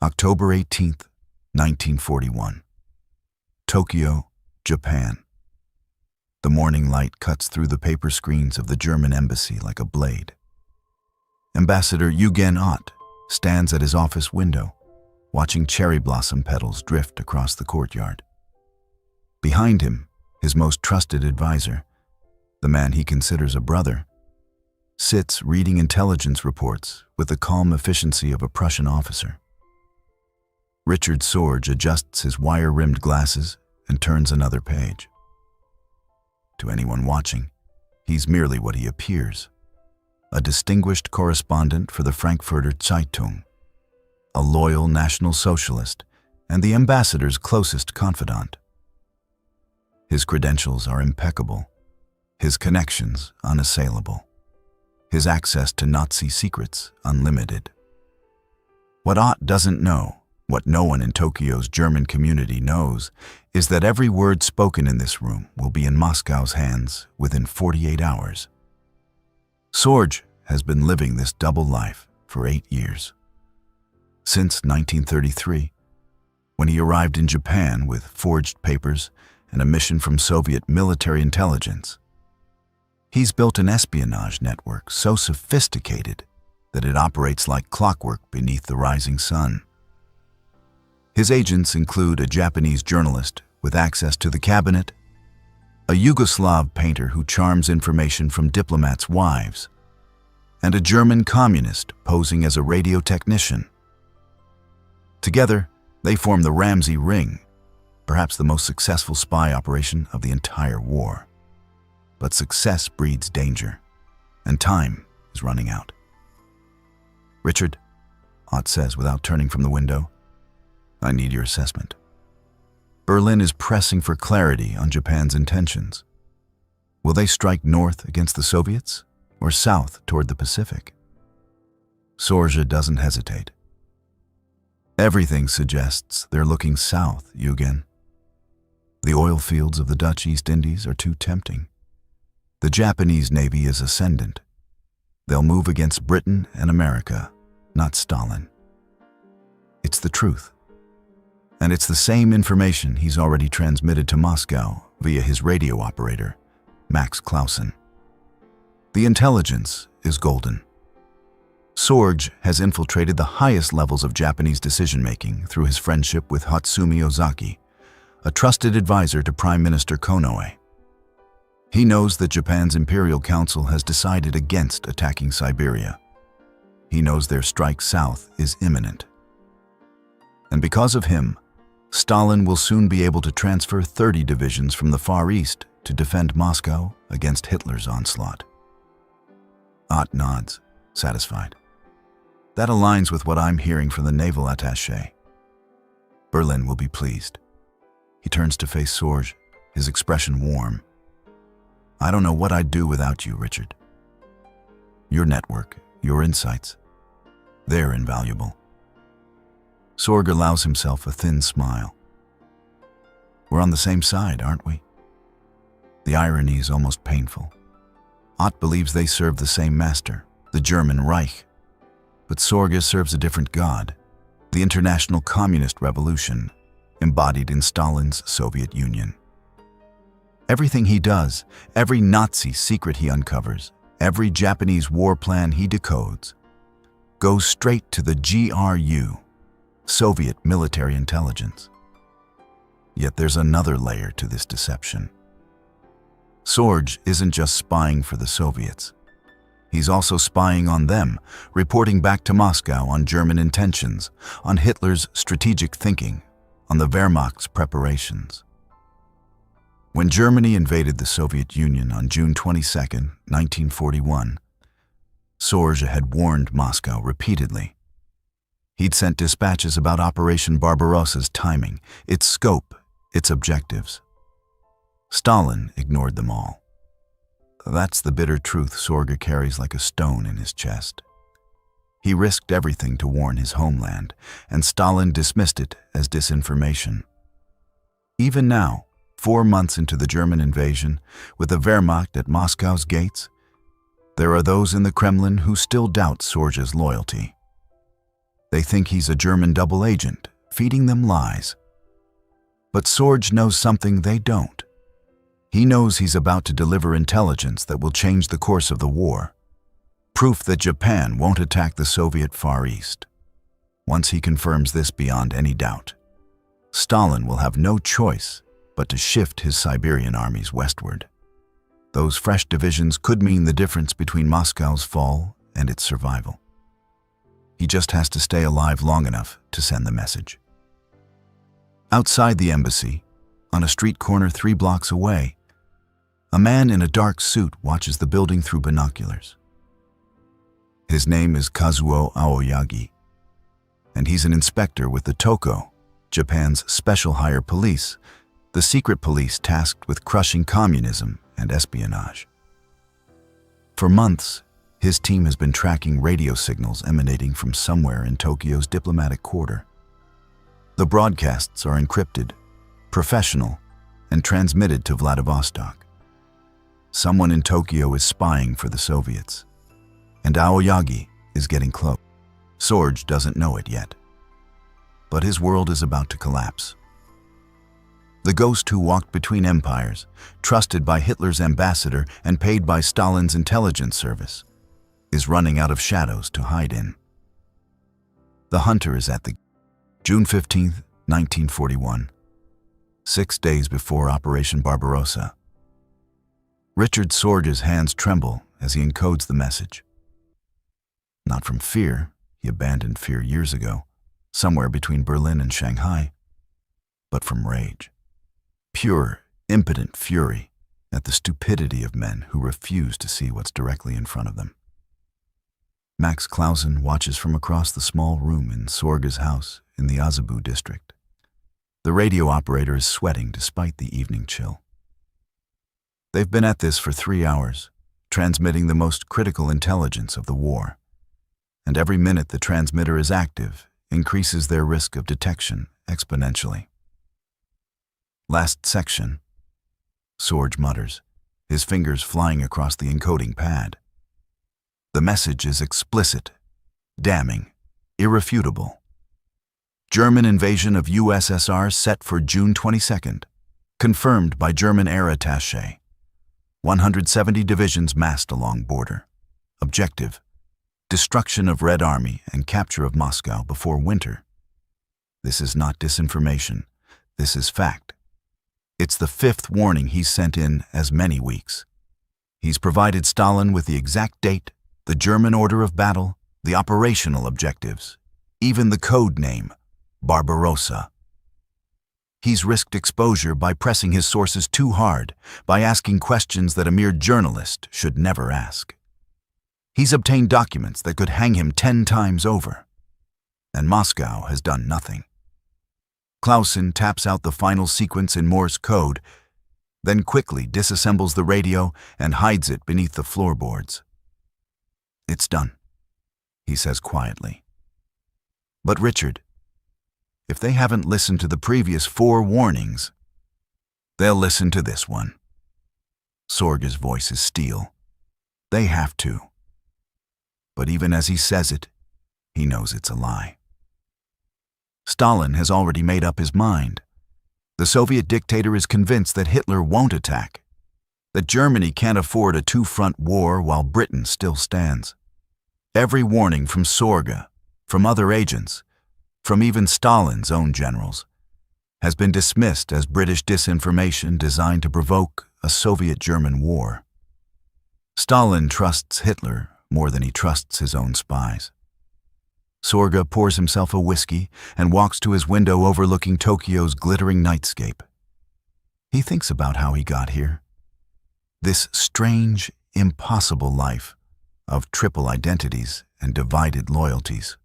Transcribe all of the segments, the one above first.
October 18th, 1941. Tokyo, Japan. The morning light cuts through the paper screens of the German embassy like a blade. Ambassador Eugen Ott stands at his office window, watching cherry blossom petals drift across the courtyard. Behind him, his most trusted advisor, the man he considers a brother, sits reading intelligence reports with the calm efficiency of a Prussian officer. Richard Sorge adjusts his wire-rimmed glasses and turns another page. To anyone watching, he's merely what he appears, a distinguished correspondent for the Frankfurter Zeitung, a loyal National Socialist and the ambassador's closest confidant. His credentials are impeccable, his connections unassailable, his access to Nazi secrets unlimited. What Ott doesn't know, what no one in Tokyo's German community knows, is that every word spoken in this room will be in Moscow's hands within 48 hours. Sorge has been living this double life for 8 years. Since 1933, when he arrived in Japan with forged papers and a mission from Soviet military intelligence. He's built an espionage network so sophisticated that it operates like clockwork beneath the rising sun. His agents include a Japanese journalist with access to the cabinet, a Yugoslav painter who charms information from diplomats' wives, and a German communist posing as a radio technician. Together, they form the Ramsey Ring, perhaps the most successful spy operation of the entire war. But success breeds danger, and time is running out. "Richard," Ott says without turning from the window, "I need your assessment. Berlin is pressing for clarity on Japan's intentions. Will they strike north against the Soviets or south toward the Pacific?" Sorge doesn't hesitate. "Everything suggests they're looking south, Eugen. The oil fields of the Dutch East Indies are too tempting. The Japanese Navy is ascendant. They'll move against Britain and America, not Stalin. It's the truth. And it's the same information he's already transmitted to Moscow via his radio operator, Max Clausen. The intelligence is golden. Sorge has infiltrated the highest levels of Japanese decision-making through his friendship with Hatsumi Ozaki, a trusted advisor to Prime Minister Konoe. He knows that Japan's Imperial Council has decided against attacking Siberia. He knows their strike south is imminent. And because of him, Stalin will soon be able to transfer 30 divisions from the Far East to defend Moscow against Hitler's onslaught. Ott nods, satisfied. That aligns with what I'm hearing from the naval attaché. Berlin will be pleased. He turns to face Sorge, his expression warm. "I don't know what I'd do without you, Richard. Your network, your insights, they're invaluable." Sorge allows himself a thin smile. "We're on the same side, aren't we?" The irony is almost painful. Ott believes they serve the same master, the German Reich. But Sorge serves a different god, the International Communist Revolution, embodied in Stalin's Soviet Union. Everything he does, every Nazi secret he uncovers, every Japanese war plan he decodes, goes straight to the GRU, Soviet military intelligence. Yet there's another layer to this deception. Sorge isn't just spying for the Soviets. He's also spying on them, reporting back to Moscow on German intentions, on Hitler's strategic thinking, on the Wehrmacht's preparations. When Germany invaded the Soviet Union on June 22, 1941, Sorge had warned Moscow repeatedly. He'd sent dispatches about Operation Barbarossa's timing, its scope, its objectives. Stalin ignored them all. That's the bitter truth Sorge carries like a stone in his chest. He risked everything to warn his homeland, and Stalin dismissed it as disinformation. Even now, 4 months into the German invasion, with the Wehrmacht at Moscow's gates, there are those in the Kremlin who still doubt Sorge's loyalty. They think he's a German double agent, feeding them lies. But Sorge knows something they don't. He knows he's about to deliver intelligence that will change the course of the war. Proof that Japan won't attack the Soviet Far East. Once he confirms this beyond any doubt, Stalin will have no choice but to shift his Siberian armies westward. Those fresh divisions could mean the difference between Moscow's fall and its survival. He just has to stay alive long enough to send the message. Outside the embassy, on a street corner 3 blocks away, a man in a dark suit watches the building through binoculars. His name is Kazuo Aoyagi, and he's an inspector with the Toko, Japan's special hire police, the secret police tasked with crushing communism and espionage. For months, his team has been tracking radio signals emanating from somewhere in Tokyo's diplomatic quarter. The broadcasts are encrypted, professional, and transmitted to Vladivostok. Someone in Tokyo is spying for the Soviets, and Aoyagi is getting close. Sorge doesn't know it yet, but his world is about to collapse. The ghost who walked between empires, trusted by Hitler's ambassador and paid by Stalin's intelligence service, is running out of shadows to hide in. The hunter is at the June 15, 1941, 6 days before Operation Barbarossa. Richard Sorge's hands tremble as he encodes the message. Not from fear, he abandoned fear years ago, somewhere between Berlin and Shanghai, but from rage. Pure, impotent fury at the stupidity of men who refuse to see what's directly in front of them. Max Clausen watches from across the small room in Sorge's house in the Azabu district. The radio operator is sweating despite the evening chill. They've been at this for 3 hours, transmitting the most critical intelligence of the war. And every minute the transmitter is active increases their risk of detection exponentially. Last section, Sorge mutters, his fingers flying across the encoding pad. The message is explicit, damning, irrefutable. German invasion of USSR set for June 22nd, confirmed by German air attaché. 170 divisions massed along border. Objective: destruction of Red Army and capture of Moscow before winter. This is not disinformation. This is fact. It's the 5th warning he's sent in as many weeks. He's provided Stalin with the exact date, the German order of battle, the operational objectives, even the code name, Barbarossa. He's risked exposure by pressing his sources too hard, by asking questions that a mere journalist should never ask. He's obtained documents that could hang him 10 times over. And Moscow has done nothing. Clausen taps out the final sequence in Morse code, then quickly disassembles the radio and hides it beneath the floorboards. It's done, he says quietly. But Richard, if they haven't listened to the previous 4 warnings, they'll listen to this one. Sorge's voice is steel. They have to. But even as he says it, he knows it's a lie. Stalin has already made up his mind. The Soviet dictator is convinced that Hitler won't attack, that Germany can't afford a 2-front war while Britain still stands. Every warning from Sorge, from other agents, from even Stalin's own generals, has been dismissed as British disinformation designed to provoke a Soviet-German war. Stalin trusts Hitler more than he trusts his own spies. Sorge pours himself a whiskey and walks to his window overlooking Tokyo's glittering nightscape. He thinks about how he got here. This strange, impossible life of triple identities and divided loyalties.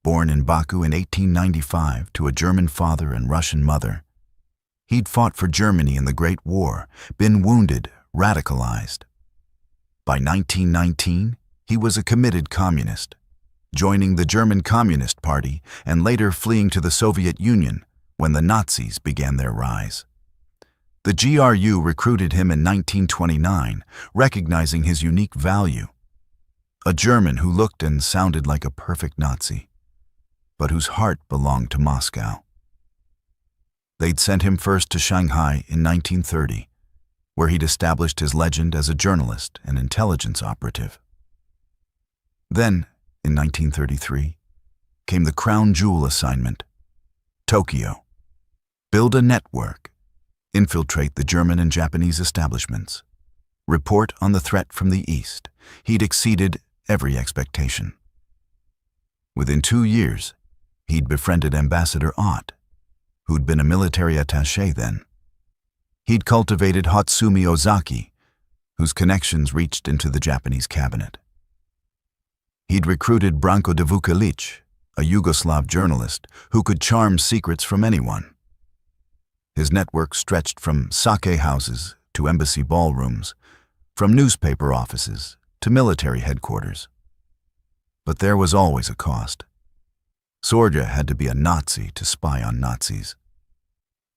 Born in Baku in 1895 to a German father and Russian mother, he'd fought for Germany in the Great War, been wounded, radicalized. By 1919, he was a committed communist, joining the German Communist Party and later fleeing to the Soviet Union when the Nazis began their rise. The GRU recruited him in 1929, recognizing his unique value. A German who looked and sounded like a perfect Nazi, but whose heart belonged to Moscow. They'd sent him first to Shanghai in 1930, where he'd established his legend as a journalist and intelligence operative. Then, in 1933, came the crown jewel assignment, Tokyo. Build a network, infiltrate the German and Japanese establishments, report on the threat from the East. He'd exceeded every expectation. Within 2 years, he'd befriended Ambassador Ott, who'd been a military attaché then. He'd cultivated Hatsumi Ozaki, whose connections reached into the Japanese cabinet. He'd recruited Branko de Vukelic, a Yugoslav journalist who could charm secrets from anyone. His network stretched from sake houses to embassy ballrooms, from newspaper offices to military headquarters. But there was always a cost. Sorja had to be a Nazi to spy on Nazis.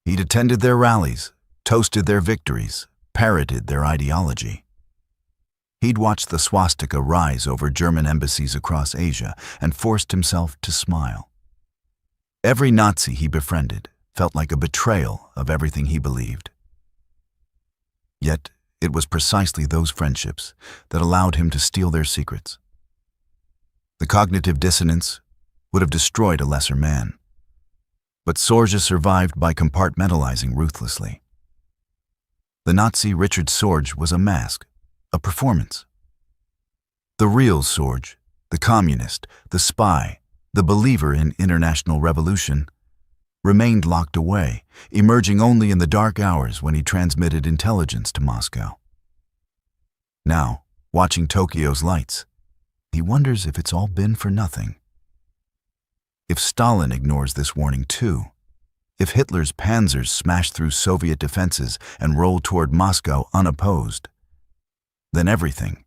He'd attended their rallies, toasted their victories, parroted their ideology. He'd watched the swastika rise over German embassies across Asia and forced himself to smile. Every Nazi he befriended felt like a betrayal of everything he believed. Yet, it was precisely those friendships that allowed him to steal their secrets. The cognitive dissonance would have destroyed a lesser man. But Sorja survived by compartmentalizing ruthlessly. The Nazi Richard Sorge was a mask, a performance. The real Sorge, the communist, the spy, the believer in international revolution, remained locked away, emerging only in the dark hours when he transmitted intelligence to Moscow. Now, watching Tokyo's lights, he wonders if it's all been for nothing. If Stalin ignores this warning too, if Hitler's panzers smash through Soviet defenses and roll toward Moscow unopposed, then everything,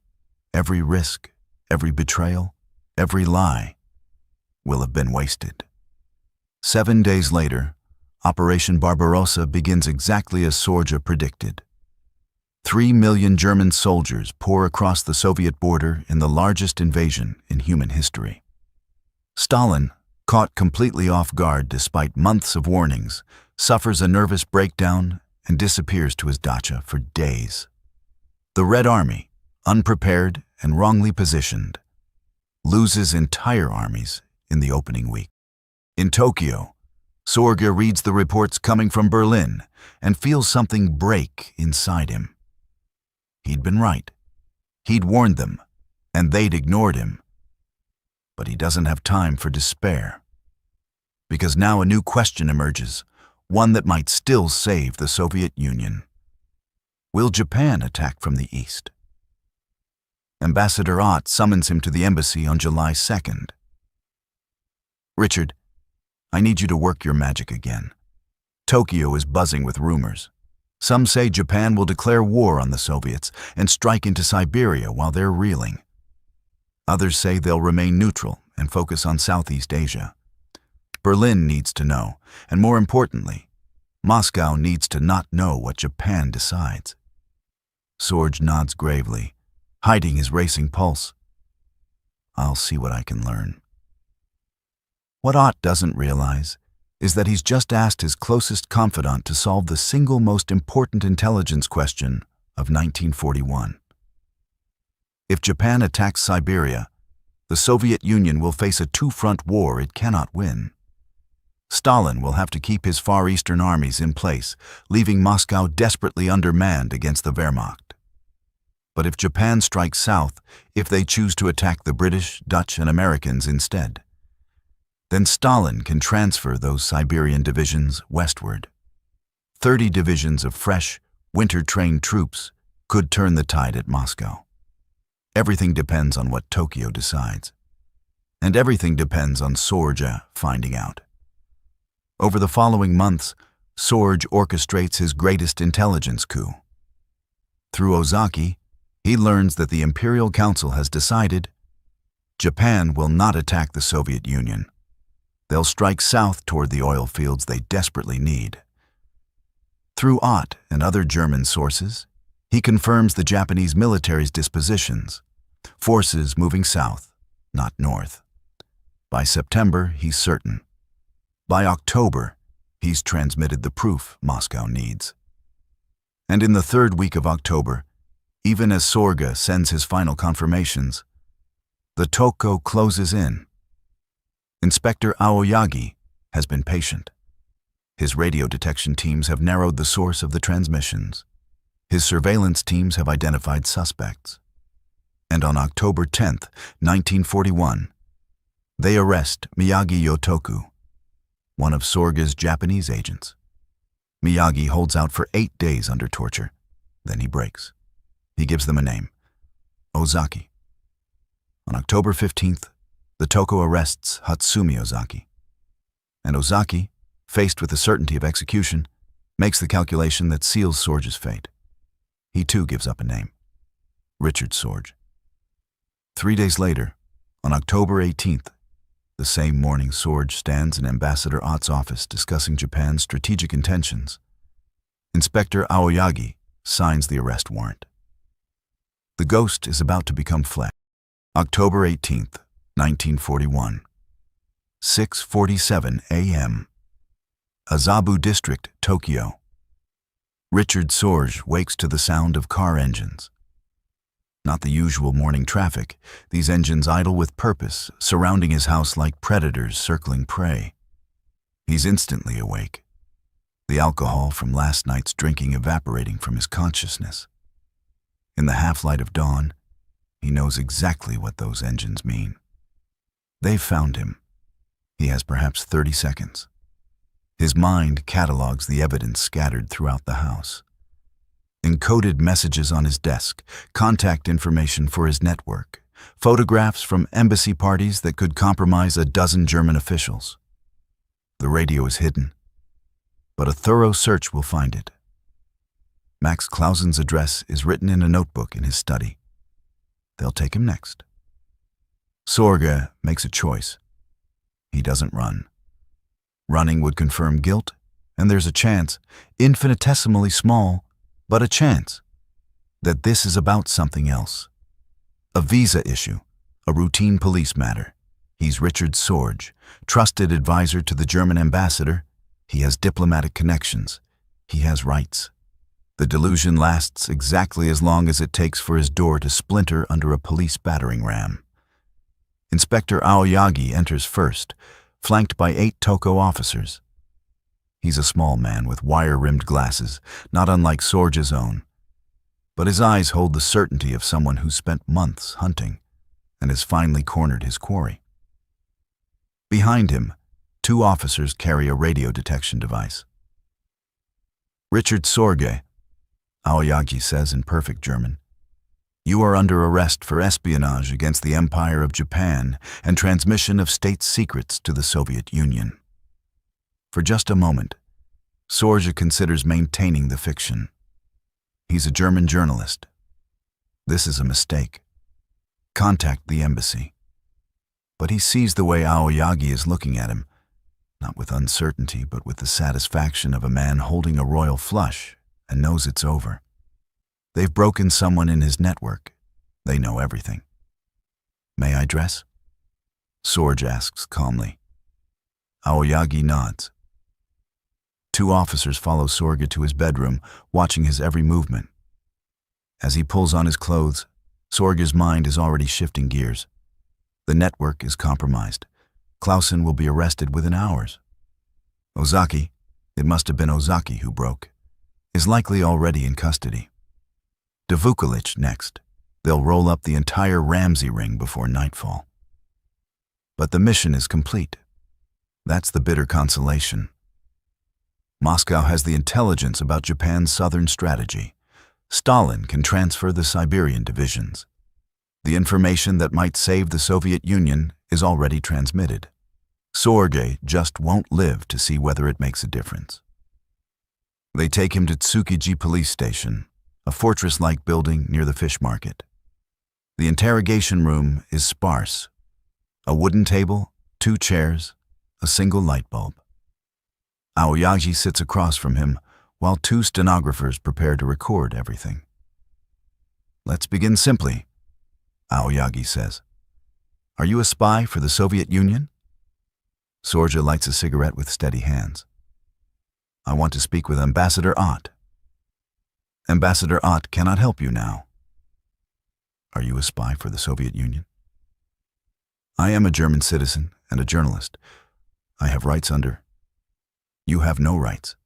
every risk, every betrayal, every lie, will have been wasted. 7 days later, Operation Barbarossa begins exactly as Sorja predicted. 3 million German soldiers pour across the Soviet border in the largest invasion in human history. Stalin, caught completely off guard despite months of warnings, suffers a nervous breakdown and disappears to his dacha for days. The Red Army, unprepared and wrongly positioned, loses entire armies in the opening week. In Tokyo, Sorja reads the reports coming from Berlin and feels something break inside him. He'd been right. He'd warned them, and they'd ignored him. But he doesn't have time for despair. Because now a new question emerges, one that might still save the Soviet Union. Will Japan attack from the east? Ambassador Ott summons him to the embassy on July 2nd. Richard, I need you to work your magic again. Tokyo is buzzing with rumors. Some say Japan will declare war on the Soviets and strike into Siberia while they're reeling. Others say they'll remain neutral and focus on Southeast Asia. Berlin needs to know, and more importantly, Moscow needs to not know what Japan decides. Sorge nods gravely, hiding his racing pulse. I'll see what I can learn. What Ott doesn't realize is that he's just asked his closest confidant to solve the single most important intelligence question of 1941. If Japan attacks Siberia, the Soviet Union will face a two-front war it cannot win. Stalin will have to keep his Far Eastern armies in place, leaving Moscow desperately undermanned against the Wehrmacht. But if Japan strikes south, if they choose to attack the British, Dutch, and Americans instead, then Stalin can transfer those Siberian divisions westward. 30 divisions of fresh, winter-trained troops could turn the tide at Moscow. Everything depends on what Tokyo decides. And everything depends on Sorja finding out. Over the following months, Sorge orchestrates his greatest intelligence coup. Through Ozaki, he learns that the Imperial Council has decided Japan will not attack the Soviet Union. They'll strike south toward the oil fields they desperately need. Through Ott and other German sources, he confirms the Japanese military's dispositions, forces moving south, not north. By September, he's certain. By October, he's transmitted the proof Moscow needs. And in the third week of October, even as Sorge sends his final confirmations, the Toko closes in. Inspector Aoyagi has been patient. His radio detection teams have narrowed the source of the transmissions. His surveillance teams have identified suspects. And on October 10th, 1941, they arrest Miyagi Yotoku, one of Sorge's Japanese agents. Miyagi holds out for 8 days under torture. Then he breaks. He gives them a name, Ozaki. On October 15th, the Toko arrests Hatsumi Ozaki. And Ozaki, faced with the certainty of execution, makes the calculation that seals Sorge's fate. He too gives up a name, Richard Sorge. 3 days later, on October 18th, the same morning Sorge stands in Ambassador Ott's office discussing Japan's strategic intentions. Inspector Aoyagi signs the arrest warrant. The ghost is about to become flesh. October 18th, 1941. 6:47 a.m. Azabu District, Tokyo. Richard Sorge wakes to the sound of car engines. Not the usual morning traffic, these engines idle with purpose, surrounding his house like predators circling prey. He's instantly awake, the alcohol from last night's drinking evaporating from his consciousness. In the half-light of dawn, he knows exactly what those engines mean. They've found him. He has perhaps 30 seconds. His mind catalogs the evidence scattered throughout the house. Encoded messages on his desk, contact information for his network, photographs from embassy parties that could compromise a dozen German officials. The radio is hidden, but a thorough search will find it. Max Clausen's address is written in a notebook in his study. They'll take him next. Sorge makes a choice. He doesn't run. Running would confirm guilt, and there's a chance, infinitesimally small, but a chance, that this is about something else. A visa issue, a routine police matter. He's Richard Sorge, trusted advisor to the German ambassador. He has diplomatic connections. He has rights. The delusion lasts exactly as long as it takes for his door to splinter under a police battering ram. Inspector Aoyagi enters first, flanked by 8 Toko officers. He's a small man with wire-rimmed glasses, not unlike Sorge's own. But his eyes hold the certainty of someone who's spent months hunting and has finally cornered his quarry. Behind him, 2 officers carry a radio detection device. Richard Sorge, Aoyagi says in perfect German, "You are under arrest for espionage against the Empire of Japan and transmission of state secrets to the Soviet Union." For just a moment, Sorge considers maintaining the fiction. He's a German journalist. This is a mistake. Contact the embassy. But he sees the way Aoyagi is looking at him, not with uncertainty, but with the satisfaction of a man holding a royal flush and knows it's over. They've broken someone in his network. They know everything. "May I dress?" Sorge asks calmly. Aoyagi nods. 2 officers follow Sorge to his bedroom, watching his every movement. As he pulls on his clothes, Sorge's mind is already shifting gears. The network is compromised. Clausen will be arrested within hours. Ozaki, it must have been Ozaki who broke, is likely already in custody. De Vukolich next. They'll roll up the entire Ramsey ring before nightfall. But the mission is complete. That's the bitter consolation. Moscow has the intelligence about Japan's southern strategy. Stalin can transfer the Siberian divisions. The information that might save the Soviet Union is already transmitted. Sorge just won't live to see whether it makes a difference. They take him to Tsukiji police station, a fortress-like building near the fish market. The interrogation room is sparse. A wooden table, 2 chairs, a single light bulb. Aoyagi sits across from him while 2 stenographers prepare to record everything. "Let's begin simply," Aoyagi says. "Are you a spy for the Soviet Union?" Sorja lights a cigarette with steady hands. I want to speak with Ambassador Ott. Ambassador Ott cannot help you now. Are you a spy for the Soviet Union? I am a German citizen and a journalist. I have rights under. You have no rights.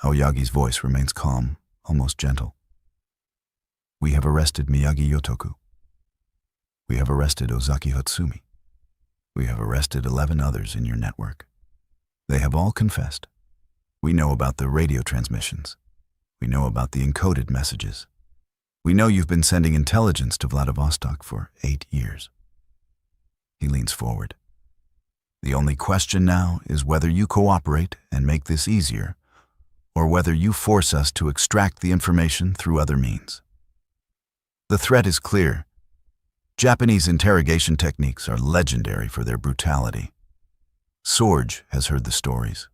Aoyagi's voice remains calm, almost gentle. We have arrested Miyagi Yotoku. We have arrested Ozaki Hotsumi. We have arrested 11 others in your network. They have all confessed. We know about the radio transmissions. We know about the encoded messages. We know you've been sending intelligence to Vladivostok for 8 years. He leans forward. The only question now is whether you cooperate and make this easier, or whether you force us to extract the information through other means. The threat is clear. Japanese interrogation techniques are legendary for their brutality. Sorge has heard the stories.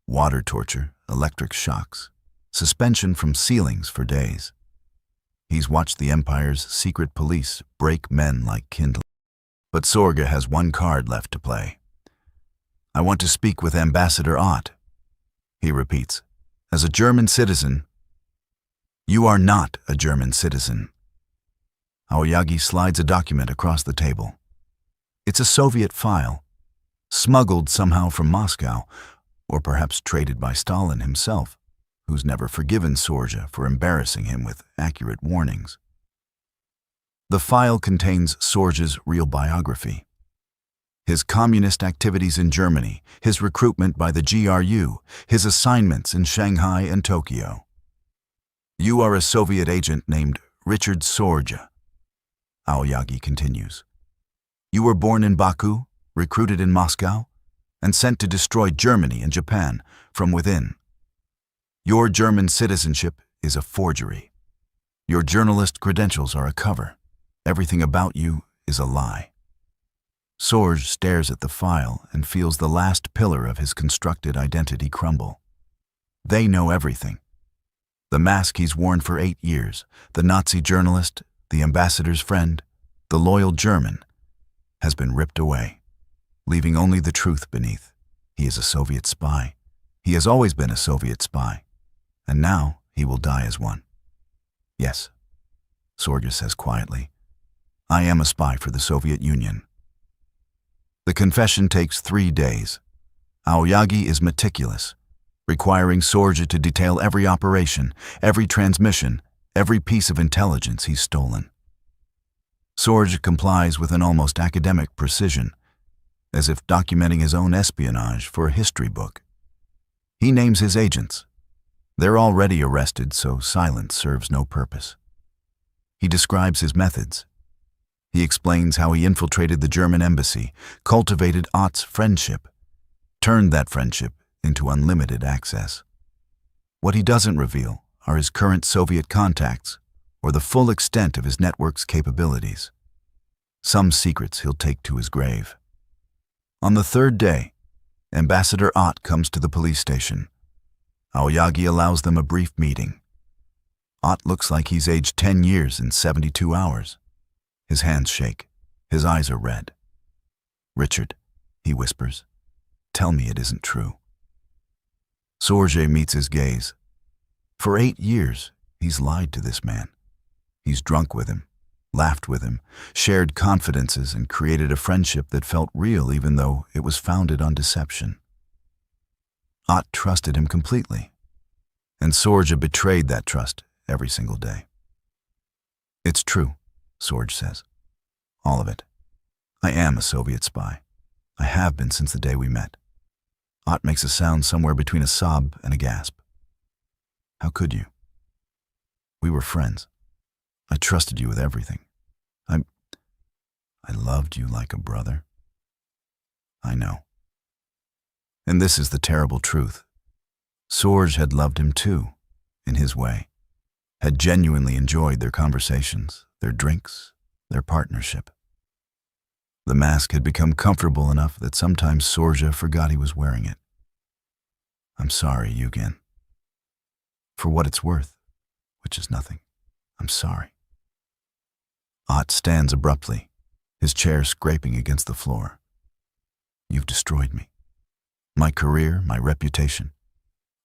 Water torture, electric shocks, suspension from ceilings for days. He's watched the Empire's secret police break men like kindling. But Sorge has one card left to play. I want to speak with Ambassador Ott. He repeats, as a German citizen. You are not a German citizen. Aoyagi slides a document across the table. It's a Soviet file, smuggled somehow from Moscow, or perhaps traded by Stalin himself, who's never forgiven Sorja for embarrassing him with accurate warnings. The file contains Sorja's real biography. His communist activities in Germany, his recruitment by the GRU, his assignments in Shanghai and Tokyo. You are a Soviet agent named Richard Sorja. Aoyagi continues. You were born in Baku, recruited in Moscow, and sent to destroy Germany and Japan from within. Your German citizenship is a forgery. Your journalist credentials are a cover. Everything about you is a lie. Sorge stares at the file and feels the last pillar of his constructed identity crumble. They know everything. The mask he's worn for 8 years, the Nazi journalist, the ambassador's friend, the loyal German, has been ripped away, leaving only the truth beneath. He is a Soviet spy. He has always been a Soviet spy, and now he will die as one. Yes, Sorge says quietly, I am a spy for the Soviet Union. The confession takes 3 days. Aoyagi is meticulous, requiring Sorge to detail every operation, every transmission, every piece of intelligence he's stolen. Sorge complies with an almost academic precision, as if documenting his own espionage for a history book. He names his agents. They're already arrested, so silence serves no purpose. He describes his methods. He explains how he infiltrated the German embassy, cultivated Ott's friendship, turned that friendship into unlimited access. What he doesn't reveal are his current Soviet contacts or the full extent of his network's capabilities. Some secrets he'll take to his grave. On the 3rd day, Ambassador Ott comes to the police station. Aoyagi allows them a brief meeting. Ott looks like he's aged 10 years in 72 hours. His hands shake. His eyes are red. Richard, he whispers, tell me it isn't true. Sorge meets his gaze. For 8 years, he's lied to this man. He's drunk with him, laughed with him, shared confidences, and created a friendship that felt real even though it was founded on deception. Ott trusted him completely, and Sorge betrayed that trust every single day. It's true, Sorge says. All of it. I am a Soviet spy. I have been since the day we met. Ott makes a sound somewhere between a sob and a gasp. How could you? We were friends. I trusted you with everything. I loved you like a brother. I know. And this is the terrible truth. Sorge had loved him too, in his way, had genuinely enjoyed their conversations, their drinks, their partnership. The mask had become comfortable enough that sometimes Sorge forgot he was wearing it. I'm sorry, Eugen. For what it's worth, which is nothing, I'm sorry. Ott stands abruptly, his chair scraping against the floor. You've destroyed me. My career, my reputation.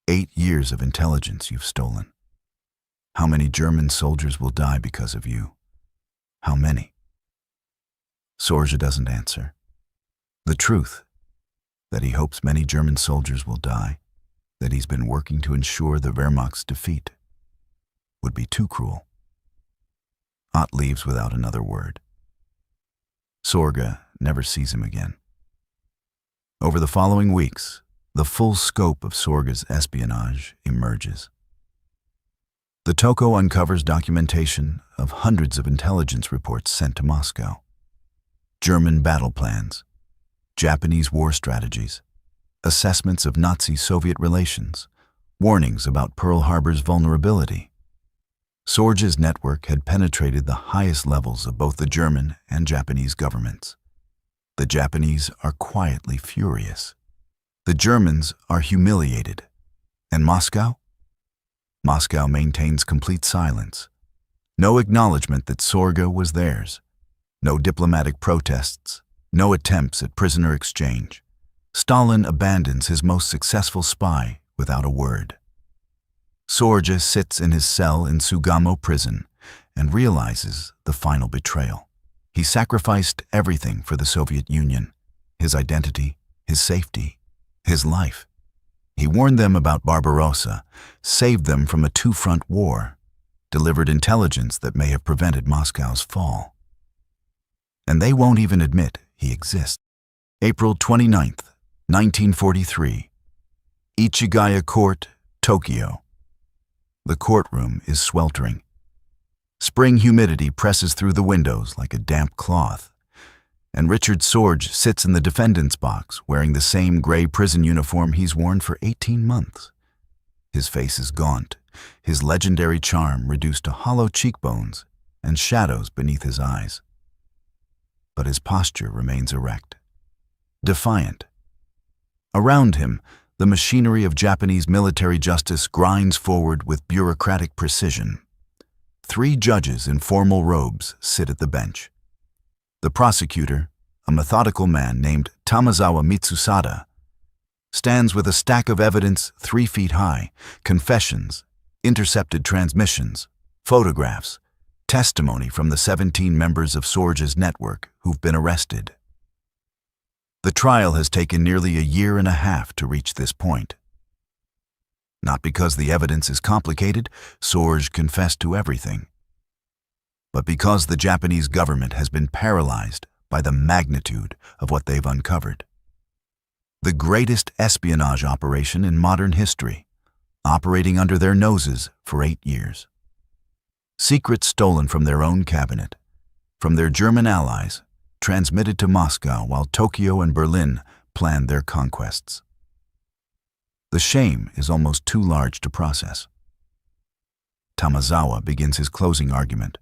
8 years of intelligence you've stolen. How many German soldiers will die because of you? How many? Sorge doesn't answer. The truth, that he hopes many German soldiers will die, that he's been working to ensure the Wehrmacht's defeat, would be too cruel. Ott leaves without another word. Sorge never sees him again. Over the following weeks, the full scope of Sorge's espionage emerges. The Toko uncovers documentation of hundreds of intelligence reports sent to Moscow. German battle plans, Japanese war strategies, assessments of Nazi-Soviet relations, warnings about Pearl Harbor's vulnerability. Sorge's network had penetrated the highest levels of both the German and Japanese governments. The Japanese are quietly furious. The Germans are humiliated. And Moscow? Moscow maintains complete silence. No acknowledgement that Sorge was theirs. No diplomatic protests. No attempts at prisoner exchange. Stalin abandons his most successful spy without a word. Sorge sits in his cell in Sugamo prison and realizes the final betrayal. He sacrificed everything for the Soviet Union, his identity, his safety, his life. He warned them about Barbarossa, saved them from a two-front war, delivered intelligence that may have prevented Moscow's fall. And they won't even admit he exists. April 29th, 1943. Ichigaya Court, Tokyo. The courtroom is sweltering. Spring humidity presses through the windows like a damp cloth, and Richard Sorge sits in the defendant's box wearing the same gray prison uniform he's worn for 18 months. His face is gaunt, his legendary charm reduced to hollow cheekbones and shadows beneath his eyes. But his posture remains erect, defiant. Around him, the machinery of Japanese military justice grinds forward with bureaucratic precision. 3 judges in formal robes sit at the bench. The prosecutor, a methodical man named Tamazawa Mitsusada, stands with a stack of evidence 3 feet high, confessions, intercepted transmissions, photographs, testimony from the 17 members of Sorge's network who've been arrested. The trial has taken nearly a year and a half to reach this point. Not because the evidence is complicated, Sorge confessed to everything, but because the Japanese government has been paralyzed by the magnitude of what they've uncovered. The greatest espionage operation in modern history, operating under their noses for 8 years. Secrets stolen from their own cabinet, from their German allies, transmitted to Moscow while Tokyo and Berlin planned their conquests. The shame is almost too large to process. Tamazawa begins his closing argument.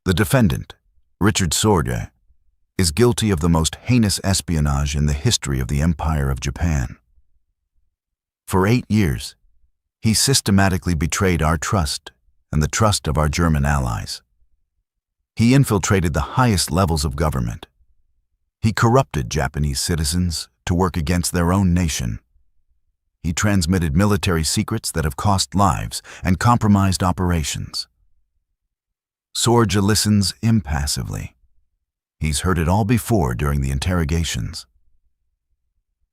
The defendant, Richard Sorge, is guilty of the most heinous espionage in the history of the Empire of Japan. For 8 years, he systematically betrayed our trust and the trust of our German allies. He infiltrated the highest levels of government. He corrupted Japanese citizens to work against their own nation. He transmitted military secrets that have cost lives and compromised operations. Sorge listens impassively. He's heard it all before during the interrogations.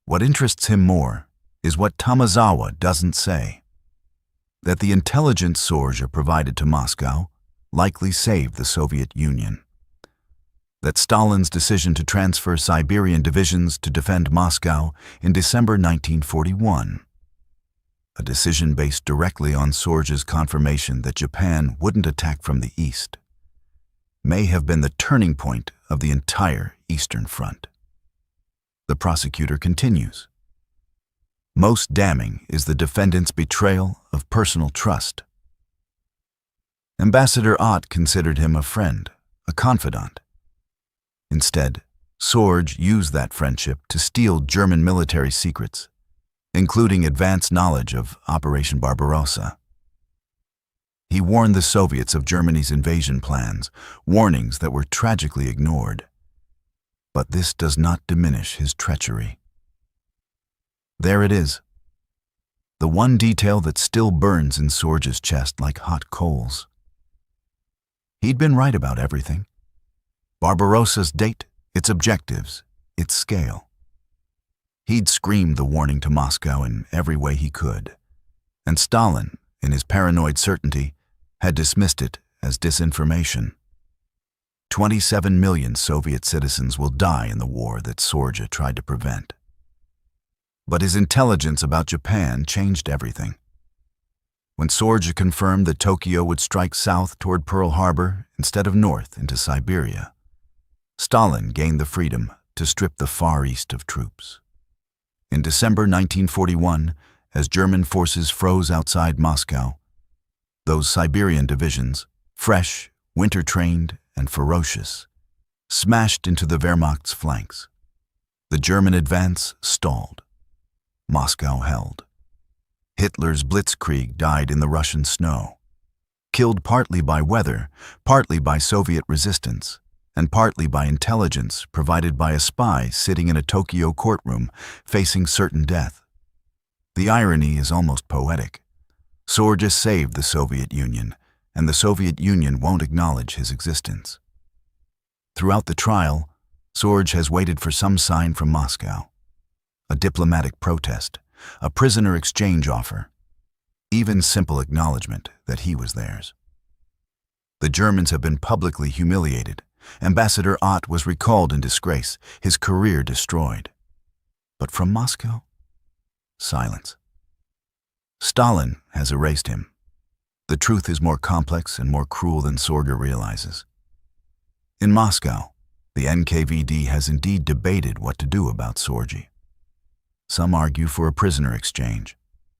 What interests him more is what Tamazawa doesn't say. That the intelligence Sorge provided to Moscow likely saved the Soviet Union. That Stalin's decision to transfer Siberian divisions to defend Moscow in December 1941, a decision based directly on Sorge's confirmation that Japan wouldn't attack from the east, may have been the turning point of the entire Eastern Front. The prosecutor continues. Most damning is the defendant's betrayal of personal trust. Ambassador Ott considered him a friend, a confidant. Instead, Sorge used that friendship to steal German military secrets, including advanced knowledge of Operation Barbarossa. He warned the Soviets of Germany's invasion plans, warnings that were tragically ignored. But this does not diminish his treachery. There it is, the one detail that still burns in Sorge's chest like hot coals. He'd been right about everything. Barbarossa's date, its objectives, its scale. He'd screamed the warning to Moscow in every way he could, and Stalin, in his paranoid certainty, had dismissed it as disinformation. 27 million Soviet citizens will die in the war that Sorge tried to prevent. But his intelligence about Japan changed everything. When Sorge confirmed that Tokyo would strike south toward Pearl Harbor instead of north into Siberia, Stalin gained the freedom to strip the Far East of troops. In December 1941, as German forces froze outside Moscow, those Siberian divisions, fresh, winter-trained, and ferocious, smashed into the Wehrmacht's flanks. The German advance stalled. Moscow held. Hitler's blitzkrieg died in the Russian snow, killed partly by weather, partly by Soviet resistance, and partly by intelligence provided by a spy sitting in a Tokyo courtroom facing certain death. The irony is almost poetic. Sorge saved the Soviet Union, and the Soviet Union won't acknowledge his existence. Throughout the trial, Sorge has waited for some sign from Moscow. A diplomatic protest, a prisoner exchange offer, even simple acknowledgement that he was theirs. The Germans have been publicly humiliated. Ambassador Ott was recalled in disgrace, his career destroyed. But from Moscow? Silence. Stalin has erased him. The truth is more complex and more cruel than Sorge realizes. In Moscow, the NKVD has indeed debated what to do about Sorge. Some argue for a prisoner exchange.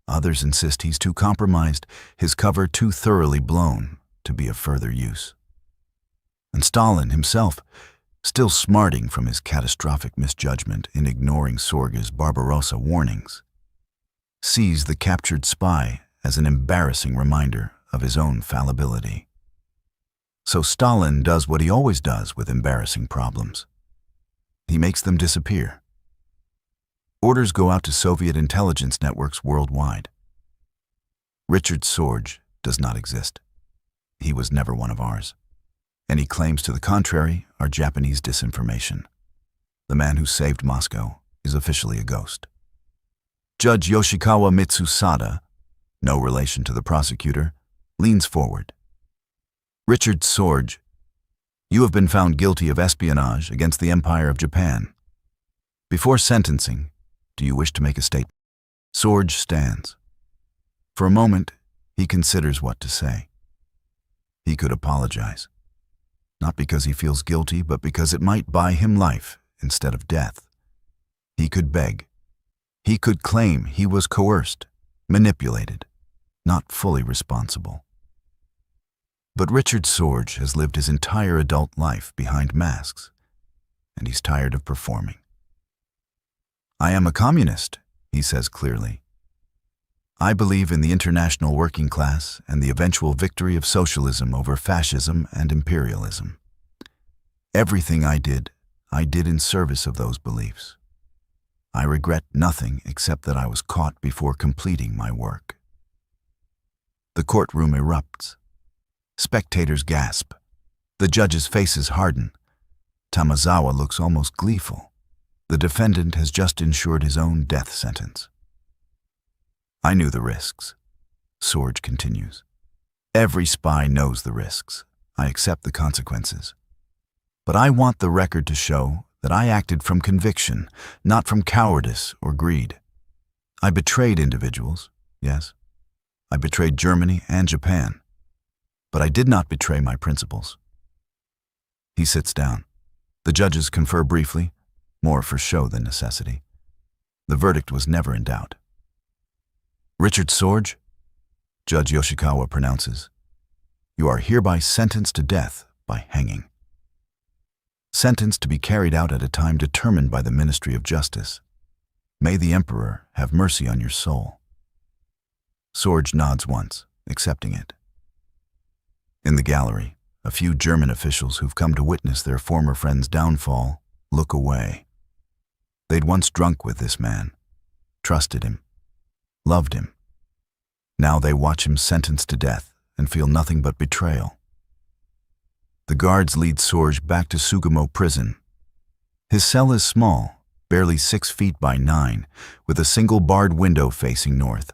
Others insist he's too compromised, his cover too thoroughly blown to be of further use. And Stalin himself, still smarting from his catastrophic misjudgment in ignoring Sorge's Barbarossa warnings, sees the captured spy as an embarrassing reminder of his own fallibility. So Stalin does what he always does with embarrassing problems. He makes them disappear. Orders go out to Soviet intelligence networks worldwide. Richard Sorge does not exist. He was never one of ours. Any claims to the contrary are Japanese disinformation. The man who saved Moscow is officially a ghost. Judge Yoshikawa Mitsusada, no relation to the prosecutor, leans forward. Richard Sorge, you have been found guilty of espionage against the Empire of Japan. Before sentencing, do you wish to make a statement? Sorge stands. For a moment, he considers what to say. He could apologize. Not because he feels guilty, but because it might buy him life instead of death. He could beg. He could claim he was coerced, manipulated, not fully responsible. But Richard Sorge has lived his entire adult life behind masks, and he's tired of performing. I am a communist, he says clearly. I believe in the international working class and the eventual victory of socialism over fascism and imperialism. Everything I did in service of those beliefs. I regret nothing except that I was caught before completing my work. The courtroom erupts. Spectators gasp. The judges' faces harden. Tamazawa looks almost gleeful. The defendant has just ensured his own death sentence. I knew the risks, Sorge continues. Every spy knows the risks. I accept the consequences. But I want the record to show that I acted from conviction, not from cowardice or greed. I betrayed individuals, yes. I betrayed Germany and Japan. But I did not betray my principles. He sits down. The judges confer briefly, more for show than necessity. The verdict was never in doubt. Richard Sorge, Judge Yoshikawa pronounces, you are hereby sentenced to death by hanging. Sentenced to be carried out at a time determined by the Ministry of Justice. May the Emperor have mercy on your soul. Sorge nods once, accepting it. In the gallery, a few German officials who've come to witness their former friend's downfall look away. They'd once drunk with this man, trusted him, loved him. Now they watch him sentenced to death and feel nothing but betrayal. The guards lead Sorge back to Sugamo prison. His cell is small, barely 6 feet by 9, with a single barred window facing north.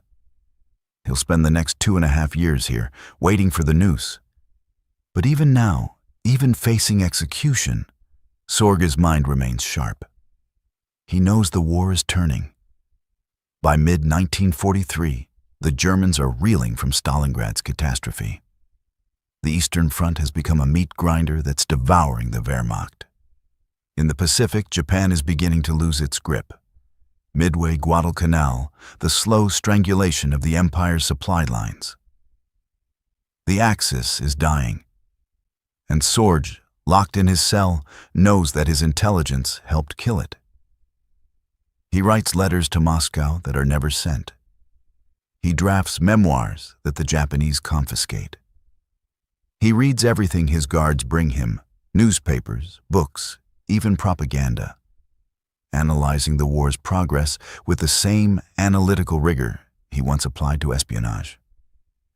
He'll spend the next 2.5 years here, waiting for the noose. But even now, even facing execution, Sorge's mind remains sharp. He knows the war is turning. By mid-1943, the Germans are reeling from Stalingrad's catastrophe. The Eastern Front has become a meat grinder that's devouring the Wehrmacht. In the Pacific, Japan is beginning to lose its grip. Midway Guadalcanal, the slow strangulation of the empire's supply lines. The Axis is dying, and Sorge, locked in his cell, knows that his intelligence helped kill it. He writes letters to Moscow that are never sent. He drafts memoirs that the Japanese confiscate. He reads everything his guards bring him, newspapers, books, even propaganda, analyzing the war's progress with the same analytical rigor he once applied to espionage.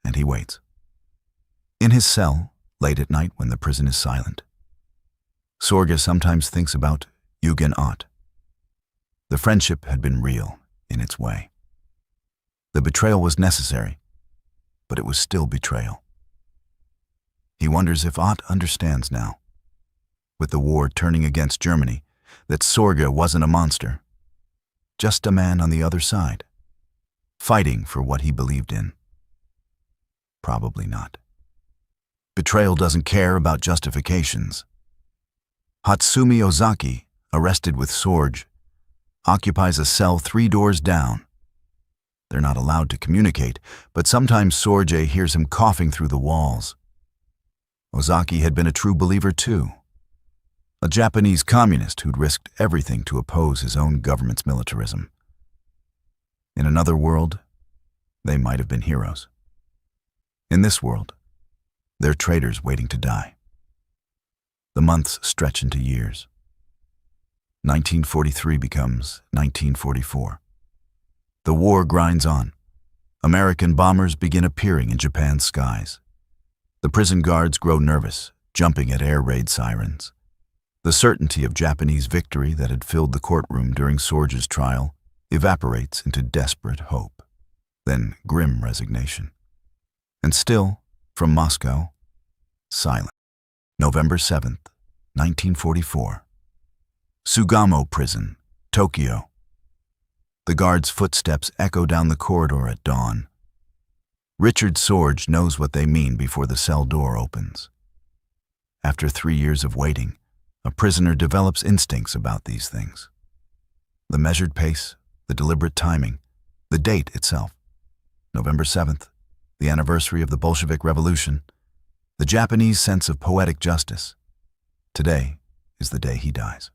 And he waits. In his cell, late at night when the prison is silent, Sorge sometimes thinks about Eugen Ott. The friendship had been real in its way. The betrayal was necessary, but it was still betrayal. He wonders if Ott understands now, with the war turning against Germany, that Sorge wasn't a monster, just a man on the other side, fighting for what he believed in. Probably not. Betrayal doesn't care about justifications. Hatsumi Ozaki, arrested with Sorge, occupies a cell 3 doors down. They're not allowed to communicate, but sometimes Sorge hears him coughing through the walls. Ozaki had been a true believer too. A Japanese communist who'd risked everything to oppose his own government's militarism. In another world, they might have been heroes. In this world, they're traitors waiting to die. The months stretch into years. 1943 becomes 1944. The war grinds on. American bombers begin appearing in Japan's skies. The prison guards grow nervous, jumping at air raid sirens. The certainty of Japanese victory that had filled the courtroom during Sorge's trial evaporates into desperate hope, then grim resignation. And still, from Moscow, silence. November 7th, 1944. Sugamo Prison, Tokyo. The guard's footsteps echo down the corridor at dawn. Richard Sorge knows what they mean before the cell door opens. After 3 years of waiting, a prisoner develops instincts about these things. The measured pace, the deliberate timing, the date itself. November 7th, the anniversary of the Bolshevik Revolution, the Japanese sense of poetic justice. Today is the day he dies.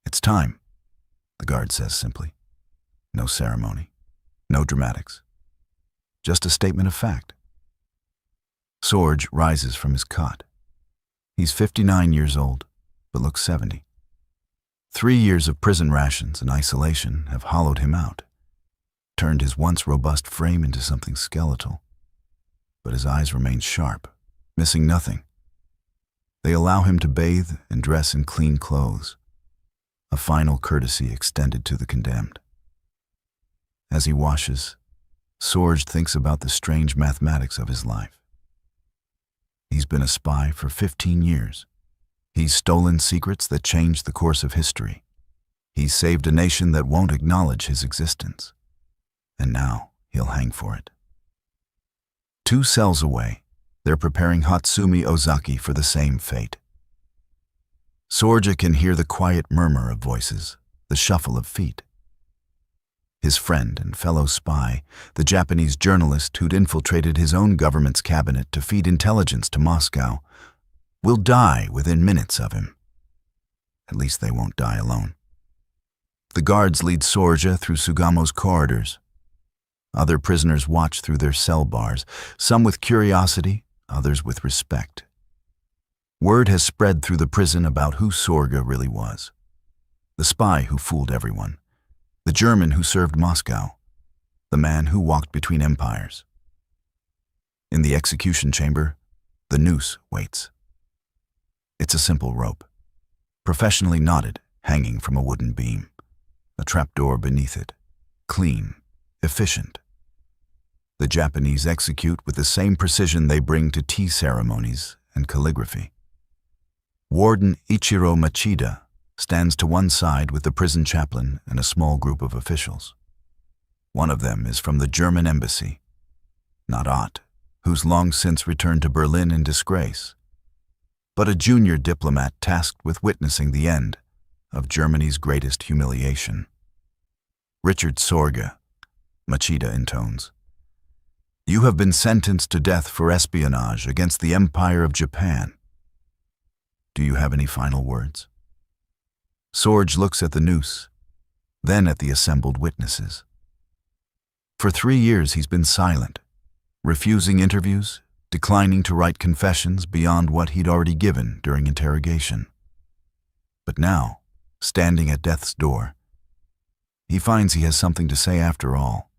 It's time, the guard says simply. No ceremony, no dramatics. Just a statement of fact. Sorge rises from his cot. He's 59 years old, but looks 70. 3 years of prison rations and isolation have hollowed him out, turned his once robust frame into something skeletal. But his eyes remain sharp, missing nothing. They allow him to bathe and dress in clean clothes, a final courtesy extended to the condemned. As he washes, Sorge thinks about the strange mathematics of his life. He's been a spy for 15 years. He's stolen secrets that changed the course of history. He's saved a nation that won't acknowledge his existence. And now he'll hang for it. 2 cells away, they're preparing Hatsumi Ozaki for the same fate. Sorge can hear the quiet murmur of voices, the shuffle of feet. His friend and fellow spy, the Japanese journalist who'd infiltrated his own government's cabinet to feed intelligence to Moscow, will die within minutes of him. At least they won't die alone. The guards lead Sorge through Sugamo's corridors. Other prisoners watch through their cell bars, some with curiosity, others with respect. Word has spread through the prison about who Sorge really was. The spy who fooled everyone. The German who served Moscow. The man who walked between empires. In the execution chamber, the noose waits. It's a simple rope, professionally knotted, hanging from a wooden beam. A trapdoor beneath it. Clean, efficient. The Japanese execute with the same precision they bring to tea ceremonies and calligraphy. Warden Ichiro Machida stands to one side with the prison chaplain and a small group of officials. One of them is from the German embassy, not Ott, who's long since returned to Berlin in disgrace, but a junior diplomat tasked with witnessing the end of Germany's greatest humiliation. Richard Sorge, Machida intones. You have been sentenced to death for espionage against the Empire of Japan. Do you have any final words? Sorge looks at the noose, then at the assembled witnesses. For 3 years he's been silent, refusing interviews, declining to write confessions beyond what he'd already given during interrogation. But now, standing at death's door, he finds he has something to say after all.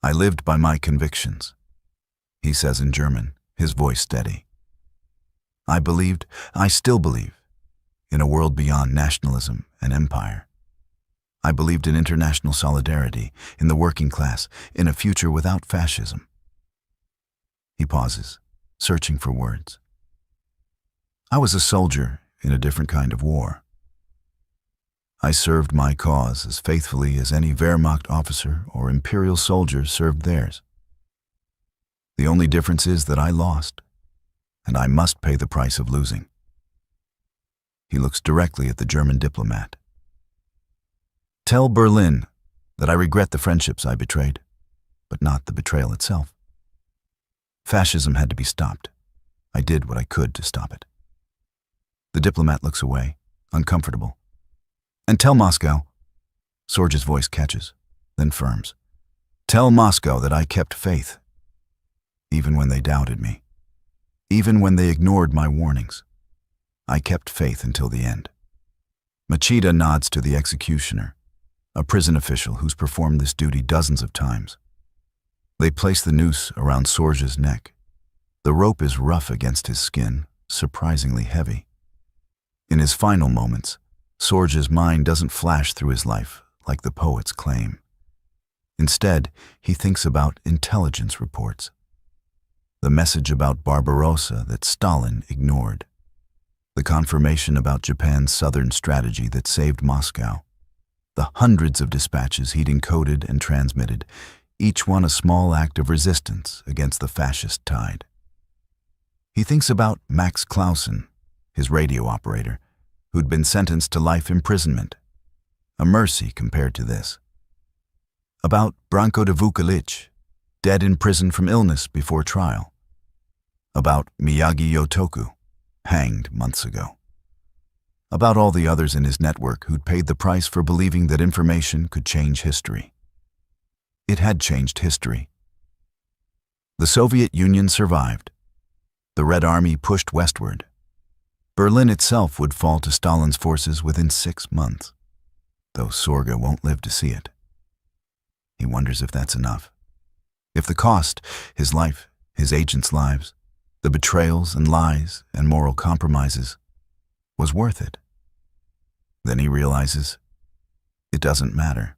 I lived by my convictions, he says in German, his voice steady. I still believe, in a world beyond nationalism and empire. I believed in international solidarity, in the working class, in a future without fascism. He pauses, searching for words. I was a soldier in a different kind of war. I served my cause as faithfully as any Wehrmacht officer or imperial soldier served theirs. The only difference is that I lost, and I must pay the price of losing. He looks directly at the German diplomat. Tell Berlin that I regret the friendships I betrayed, but not the betrayal itself. Fascism had to be stopped. I did what I could to stop it. The diplomat looks away, uncomfortable. And tell Moscow, Sorge's voice catches, then firms. Tell Moscow that I kept faith, even when they doubted me, even when they ignored my warnings. I kept faith until the end. Machida nods to the executioner, a prison official who's performed this duty dozens of times. They place the noose around Sorge's neck. The rope is rough against his skin, surprisingly heavy. In his final moments, Sorge's mind doesn't flash through his life like the poets claim. Instead, he thinks about intelligence reports. The message about Barbarossa that Stalin ignored. The confirmation about Japan's southern strategy that saved Moscow. The hundreds of dispatches he'd encoded and transmitted, each one a small act of resistance against the fascist tide. He thinks about Max Clausen, his radio operator, who'd been sentenced to life imprisonment, a mercy compared to this. About Branko de Vukovic, dead in prison from illness before trial. About Miyagi Yotoku, hanged months ago. About all the others in his network who'd paid the price for believing that information could change history. It had changed history. The Soviet Union survived. The Red Army pushed westward. Berlin itself would fall to Stalin's forces within 6 months, though Sorge won't live to see it. He wonders if that's enough. If the cost, his life, his agents' lives, the betrayals and lies and moral compromises, was worth it. Then he realizes it doesn't matter.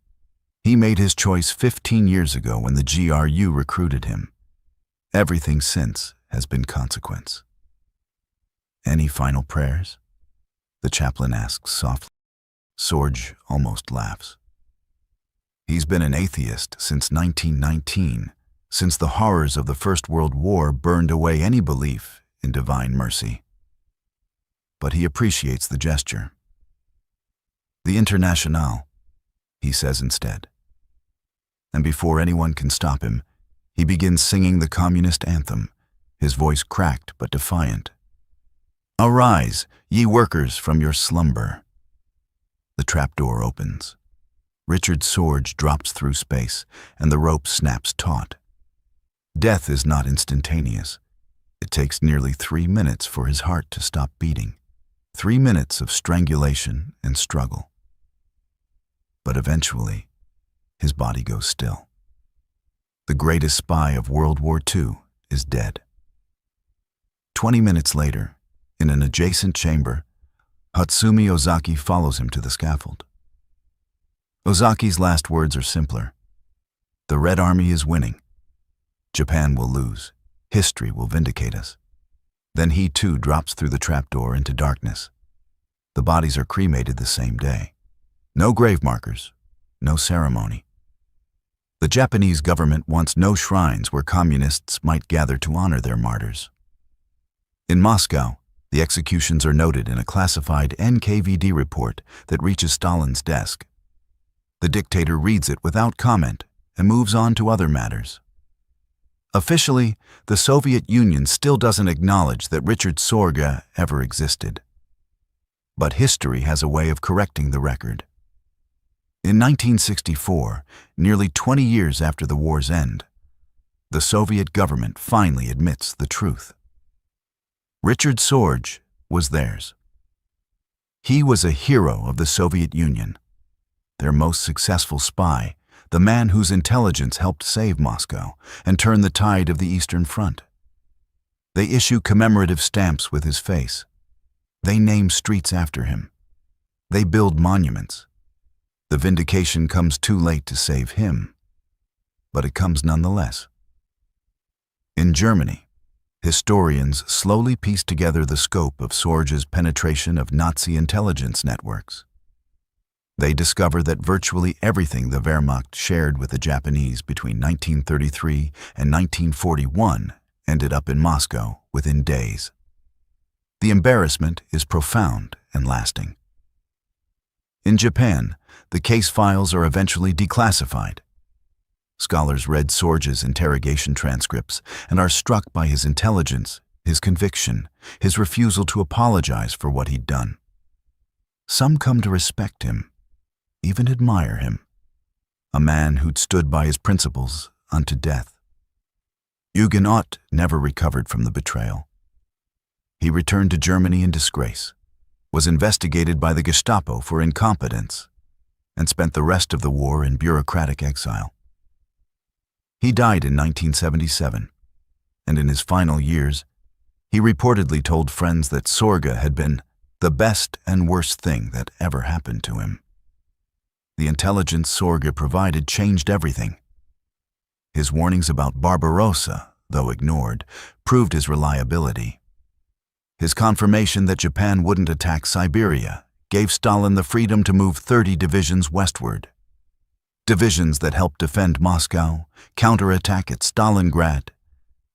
He made his choice 15 years ago when the GRU recruited him. Everything since has been consequence. Any final prayers? The chaplain asks softly. Sorge almost laughs. He's been an atheist since 1919, since the horrors of the First World War burned away any belief in divine mercy. But he appreciates the gesture. The Internationale, he says instead. And before anyone can stop him, he begins singing the communist anthem, his voice cracked but defiant. Arise, ye workers, from your slumber. The trapdoor opens. Richard Sorge drops through space, and the rope snaps taut. Death is not instantaneous. It takes nearly 3 minutes for his heart to stop beating. 3 minutes of strangulation and struggle. But eventually, his body goes still. The greatest spy of World War II is dead. 20 minutes later, in an adjacent chamber, Hatsumi Ozaki follows him to the scaffold. Ozaki's last words are simpler. The Red Army is winning. Japan will lose. History will vindicate us. Then he too drops through the trapdoor into darkness. The bodies are cremated the same day. No grave markers, no ceremony. The Japanese government wants no shrines where communists might gather to honor their martyrs. In Moscow, the executions are noted in a classified NKVD report that reaches Stalin's desk. The dictator reads it without comment and moves on to other matters. Officially, the Soviet Union still doesn't acknowledge that Richard Sorge ever existed. But history has a way of correcting the record. In 1964, nearly 20 years after the war's end, the Soviet government finally admits the truth. Richard Sorge was theirs. He was a hero of the Soviet Union, their most successful spy, the man whose intelligence helped save Moscow and turn the tide of the Eastern Front. They issue commemorative stamps with his face. They name streets after him. They build monuments. The vindication comes too late to save him, but it comes nonetheless. In Germany, historians slowly piece together the scope of Sorge's penetration of Nazi intelligence networks. They discover that virtually everything the Wehrmacht shared with the Japanese between 1933 and 1941 ended up in Moscow within days. The embarrassment is profound and lasting. In Japan, the case files are eventually declassified. Scholars read Sorge's interrogation transcripts and are struck by his intelligence, his conviction, his refusal to apologize for what he'd done. Some come to respect him, even admire him, a man who'd stood by his principles unto death. Huguenot never recovered from the betrayal. He returned to Germany in disgrace, was investigated by the Gestapo for incompetence, and spent the rest of the war in bureaucratic exile. He died in 1977, and in his final years, he reportedly told friends that Sorge had been the best and worst thing that ever happened to him. The intelligence Sorge provided changed everything. His warnings about Barbarossa, though ignored, proved his reliability. His confirmation that Japan wouldn't attack Siberia gave Stalin the freedom to move 30 divisions westward. Divisions that helped defend Moscow, counterattack at Stalingrad,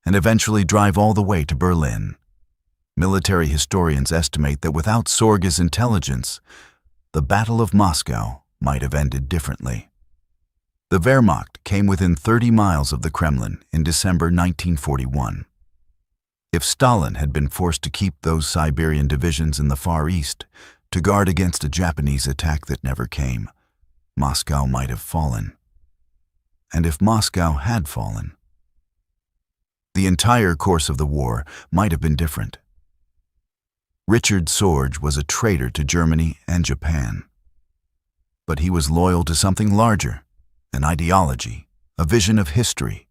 and eventually drive all the way to Berlin. Military historians estimate that without Sorge's intelligence, the Battle of Moscow might have ended differently. The Wehrmacht came within 30 miles of the Kremlin in December 1941. If Stalin had been forced to keep those Siberian divisions in the Far East to guard against a Japanese attack that never came, Moscow might have fallen. And if Moscow had fallen, the entire course of the war might have been different. Richard Sorge was a traitor to Germany and Japan. But he was loyal to something larger, an ideology, a vision of history,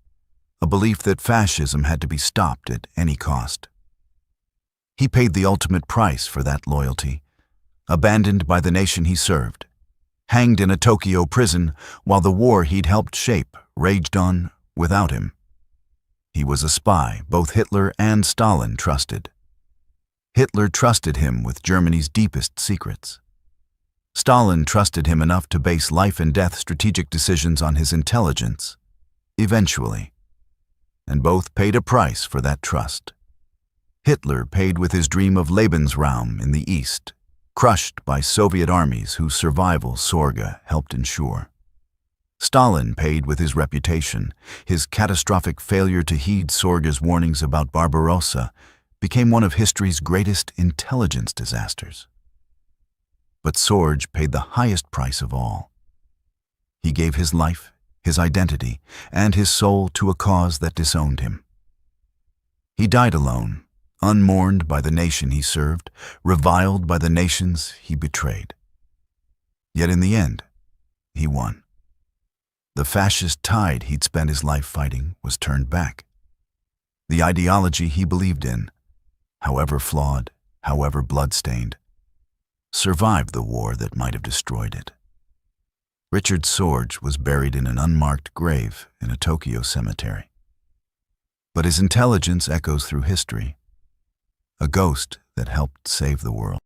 a belief that fascism had to be stopped at any cost. He paid the ultimate price for that loyalty, abandoned by the nation he served, hanged in a Tokyo prison while the war he'd helped shape raged on without him. He was a spy both Hitler and Stalin trusted. Hitler trusted him with Germany's deepest secrets. Stalin trusted him enough to base life-and-death strategic decisions on his intelligence, eventually. And both paid a price for that trust. Hitler paid with his dream of Lebensraum in the East, crushed by Soviet armies whose survival Sorge helped ensure. Stalin paid with his reputation. His catastrophic failure to heed Sorge's warnings about Barbarossa became one of history's greatest intelligence disasters. But Sorge paid the highest price of all. He gave his life, his identity, and his soul to a cause that disowned him. He died alone, unmourned by the nation he served, reviled by the nations he betrayed. Yet in the end, he won. The fascist tide he'd spent his life fighting was turned back. The ideology he believed in, however flawed, however blood-stained, survived the war that might have destroyed it. Richard Sorge was buried in an unmarked grave in a Tokyo cemetery. But his intelligence echoes through history, a ghost that helped save the world.